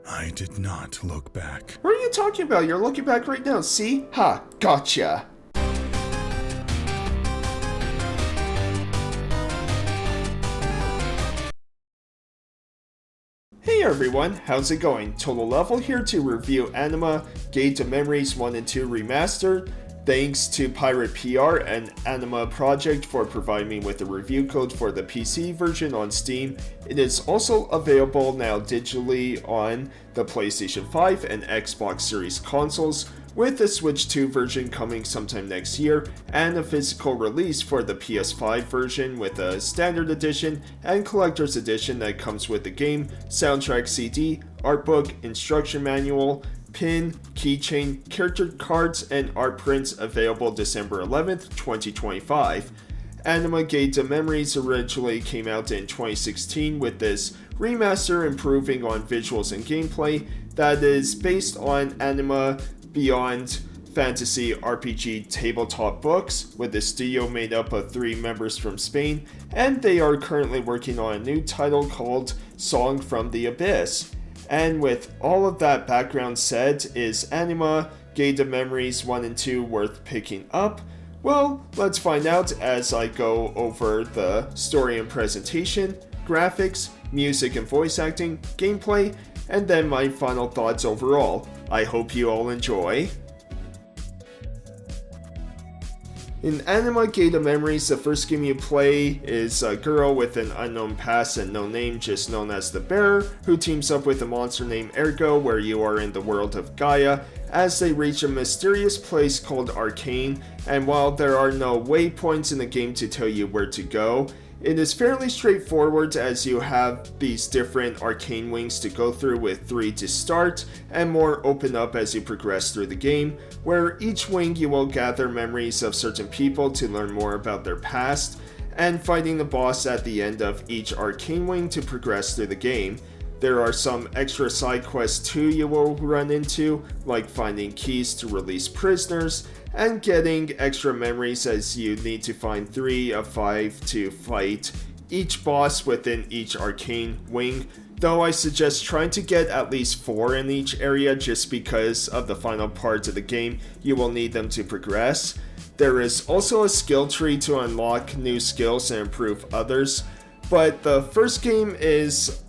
I did not look back. What are you talking about? You're looking back right now. See? Ha, gotcha. Hey everyone, how's it going? Total Level here to review Anima, Gate of Memories 1 and 2 Remastered. Thanks to Pirate PR and Anima Project for providing me with the review code for the PC version on Steam. It is also available now digitally on the PlayStation 5 and Xbox Series consoles, with the Switch 2 version coming sometime next year, and a physical release for the PS5 version with a standard edition and collector's edition that comes with the game, soundtrack CD, art book, instruction manual, pin, keychain, character cards, and art prints available December 11th, 2025. Anima Gate of Memories originally came out in 2016 with this remaster improving on visuals and gameplay that is based on Anima Beyond Fantasy RPG tabletop books, with the studio made up of 3 members from Spain, and they are currently working on a new title called Song from the Abyss. And with all of that background said, is Anima Gate of Memories 1 and 2 worth picking up? Well, let's find out as I go over the story and presentation, graphics, music and voice acting, gameplay, and then my final thoughts overall. I hope you all enjoy. In Anima Gate of Memories, the first game you play is a girl with an unknown past and no name, just known as the Bearer, who teams up with a monster named Ergo, where you are in the world of Gaia, as they reach a mysterious place called Arcane, and while there are no waypoints in the game to tell you where to go, it is fairly straightforward as you have these different arcane wings to go through, with 3 to start, and more open up as you progress through the game, where each wing you will gather memories of certain people to learn more about their past, and fighting the boss at the end of each arcane wing to progress through the game. There are some extra side quests too you will run into, like finding keys to release prisoners, and getting extra memories as you need to find 3 of 5 to fight each boss within each arcane wing, though I suggest trying to get at least 4 in each area just because of the final parts of the game you will need them to progress. There is also a skill tree to unlock new skills and improve others, but the first game is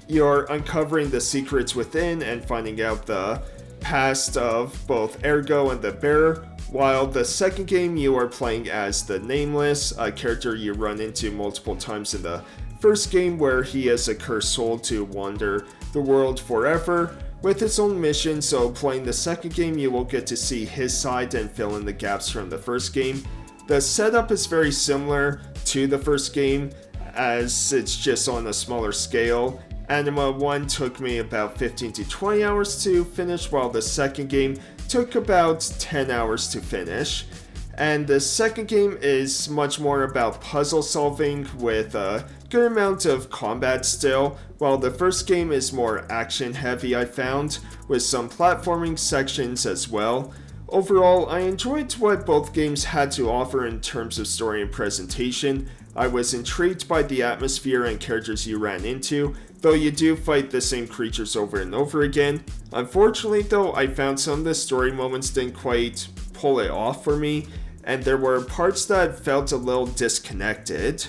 you're uncovering the secrets within and finding out the past of both Ergo and the Bearer, while the second game you are playing as the Nameless, a character you run into multiple times in the first game, where he is a cursed soul to wander the world forever with his own mission, so playing the second game you will get to see his side and fill in the gaps from the first game. The setup is very similar to the first game, as it's just on a smaller scale. Anima 1 took me about 15 to 20 hours to finish, while the second game took about 10 hours to finish. And the second game is much more about puzzle solving with a good amount of combat still, while the first game is more action heavy, I found, with some platforming sections as well. Overall, I enjoyed what both games had to offer in terms of story and presentation. I was intrigued by the atmosphere and characters you ran into, though you do fight the same creatures over and over again. Unfortunately though, I found some of the story moments didn't quite pull it off for me, and there were parts that felt a little disconnected.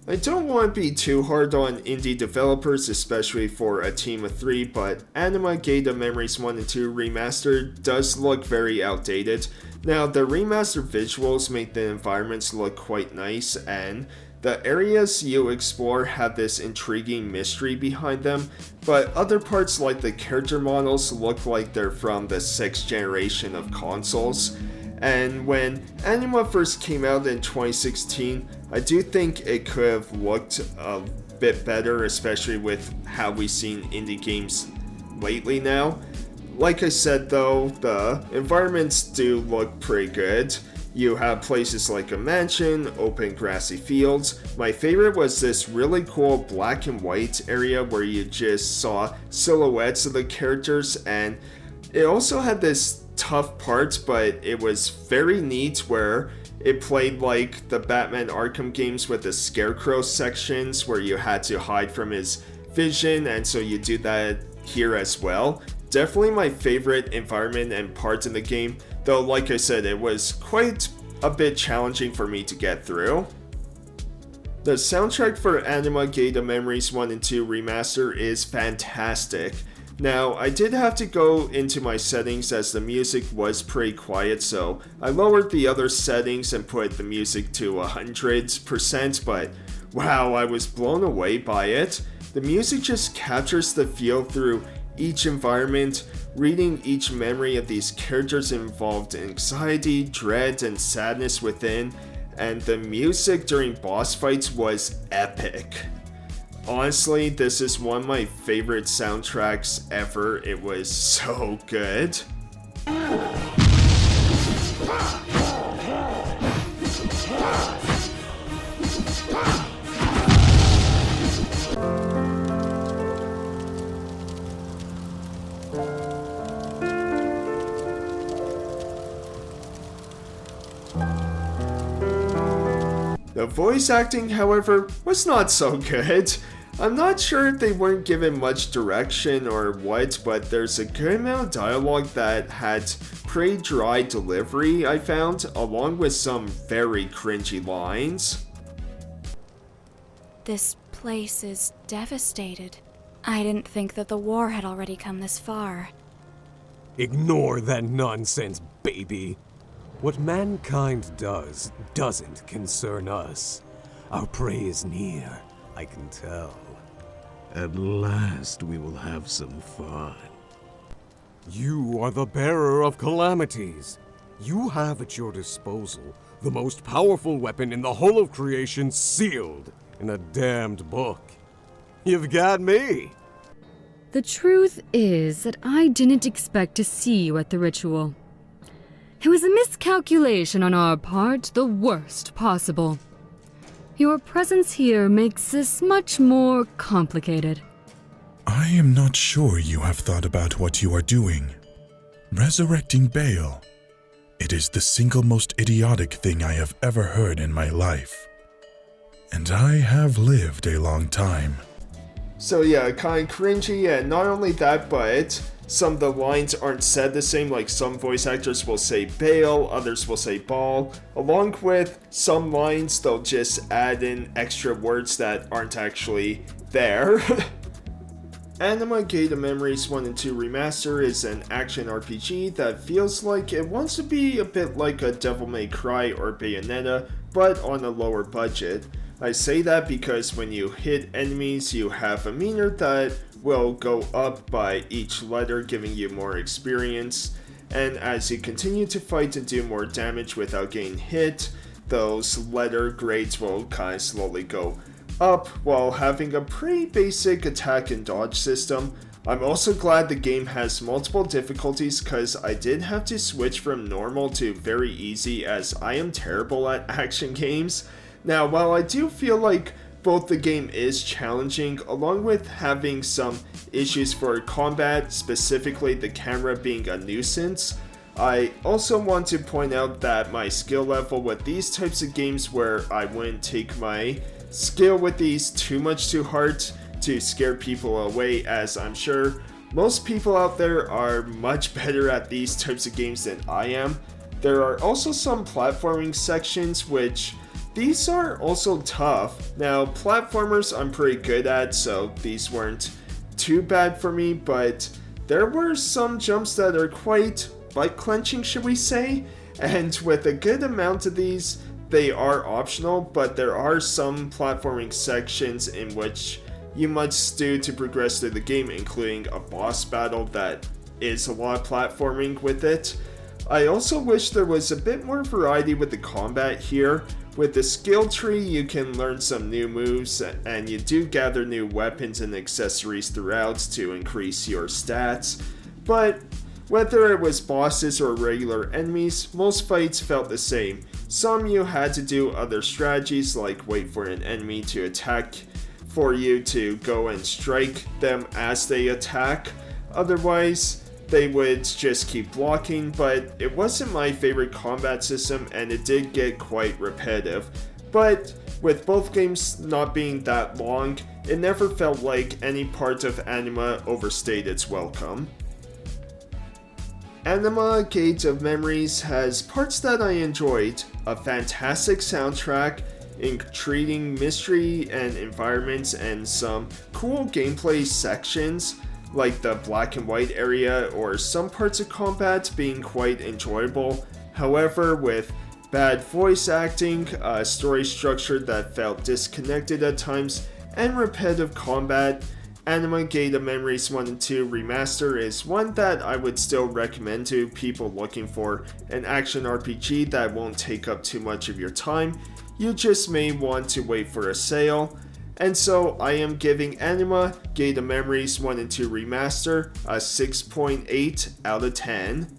I don't want to be too hard on indie developers, especially for a team of 3, but Anima Gate of Memories 1 and 2 Remastered does look very outdated. Now, the remastered visuals make the environments look quite nice, and the areas you explore have this intriguing mystery behind them, but other parts like the character models look like they're from the 6th generation of consoles. And when Anima first came out in 2016, I do think it could have looked a bit better, especially with how we've seen indie games lately now. Like I said though, the environments do look pretty good. You have places like a mansion, open grassy fields. My favorite was this really cool black and white area where you just saw silhouettes of the characters, and it also had this tough parts, but it was very neat where it played like the Batman Arkham games with the Scarecrow sections where you had to hide from his vision, and so you do that here as well. Definitely my favorite environment and part in the game, though like I said, it was quite a bit challenging for me to get through. The soundtrack for Anima Gate of Memories 1 and 2 Remaster is fantastic. Now, I did have to go into my settings as the music was pretty quiet, so I lowered the other settings and put the music to 100%, but wow, I was blown away by it. The music just captures the feel through each environment. Reading each memory of these characters involved anxiety, dread, and sadness within, and the music during boss fights was epic. Honestly, this is one of my favorite soundtracks ever. It was so good. The voice acting, however, was not so good. I'm not sure if they weren't given much direction or what, but there's a good amount of dialogue that had pretty dry delivery, I found, along with some very cringy lines. This place is devastated. I didn't think that the war had already come this far. Ignore that nonsense, baby. What mankind does doesn't concern us. Our prey is near, I can tell. At last we will have some fun. You are the bearer of calamities. You have at your disposal the most powerful weapon in the whole of creation sealed in a damned book. You've got me. The truth is that I didn't expect to see you at the ritual. It was a miscalculation on our part, the worst possible. Your presence here makes this much more complicated. I am not sure you have thought about what you are doing. Resurrecting Baal. It is the single most idiotic thing I have ever heard in my life. And I have lived a long time. So yeah, kind of cringy, and not only that, but some of the lines aren't said the same, like some voice actors will say Baal, others will say Baal. Along with some lines, they'll just add in extra words that aren't actually there. Anima Gate of Memories 1 and 2 Remaster is an action RPG that feels like it wants to be a bit like a Devil May Cry or Bayonetta, but on a lower budget. I say that because when you hit enemies, you have a meter that will go up by each letter, giving you more experience, and as you continue to fight and do more damage without getting hit, those letter grades will kind of slowly go up while having a pretty basic attack and dodge system. I'm also glad the game has multiple difficulties because I did have to switch from normal to very easy as I am terrible at action games. Now, while I do feel like both the game is challenging, along with having some issues for combat, specifically the camera being a nuisance, I also want to point out that my skill level with these types of games where I wouldn't take my skill with these too much to heart to scare people away, as I'm sure most people out there are much better at these types of games than I am. There are also some platforming sections which these are also tough. Now, platformers I'm pretty good at, so these weren't too bad for me, but there were some jumps that are quite butt-clenching, should we say? And with a good amount of these, they are optional, but there are some platforming sections in which you must do to progress through the game, including a boss battle that is a lot of platforming with it. I also wish there was a bit more variety with the combat here. With the skill tree, you can learn some new moves, and you do gather new weapons and accessories throughout to increase your stats. But whether it was bosses or regular enemies, most fights felt the same. Some you had to do other strategies like wait for an enemy to attack for you to go and strike them as they attack. Otherwise, they would just keep blocking, but it wasn't my favorite combat system and it did get quite repetitive. But with both games not being that long, it never felt like any part of Anima overstayed its welcome. Anima Gate of Memories has parts that I enjoyed, a fantastic soundtrack, intriguing mystery and environments, and some cool gameplay sections like the black and white area or some parts of combat being quite enjoyable. However, with bad voice acting, a story structure that felt disconnected at times, and repetitive combat, Anima Gate of Memories 1 and 2 Remaster is one that I would still recommend to people looking for an action RPG that won't take up too much of your time. You just may want to wait for a sale. And so I am giving Anima Gate of Memories 1 and 2 Remaster a 6.8 out of 10.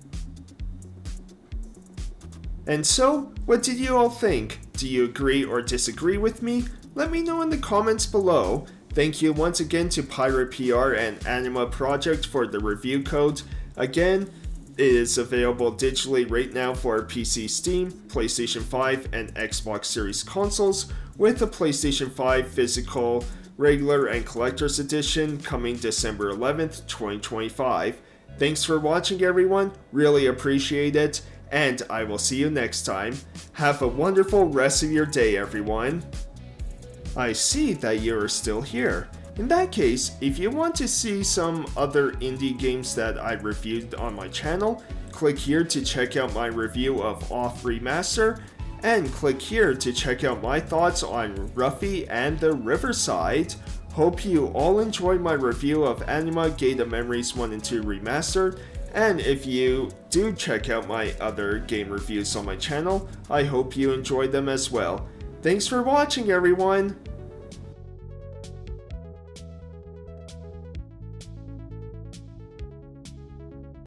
And so, what did you all think? Do you agree or disagree with me? Let me know in the comments below. Thank you once again to Pirate PR and Anima Project for the review code. Again, it is available digitally right now for PC Steam, PlayStation 5, and Xbox Series consoles, with the PlayStation 5 physical, regular, and collector's edition coming December 11th, 2025. Thanks for watching everyone, really appreciate it, and I will see you next time. Have a wonderful rest of your day everyone. I see that you are still here. In that case, if you want to see some other indie games that I reviewed on my channel, click here to check out my review of Off Remaster, and click here to check out my thoughts on Ruffy and the Riverside. Hope you all enjoyed my review of Anima Gate of Memories 1 and 2 Remastered, and if you do check out my other game reviews on my channel, I hope you enjoyed them as well. Thanks for watching everyone!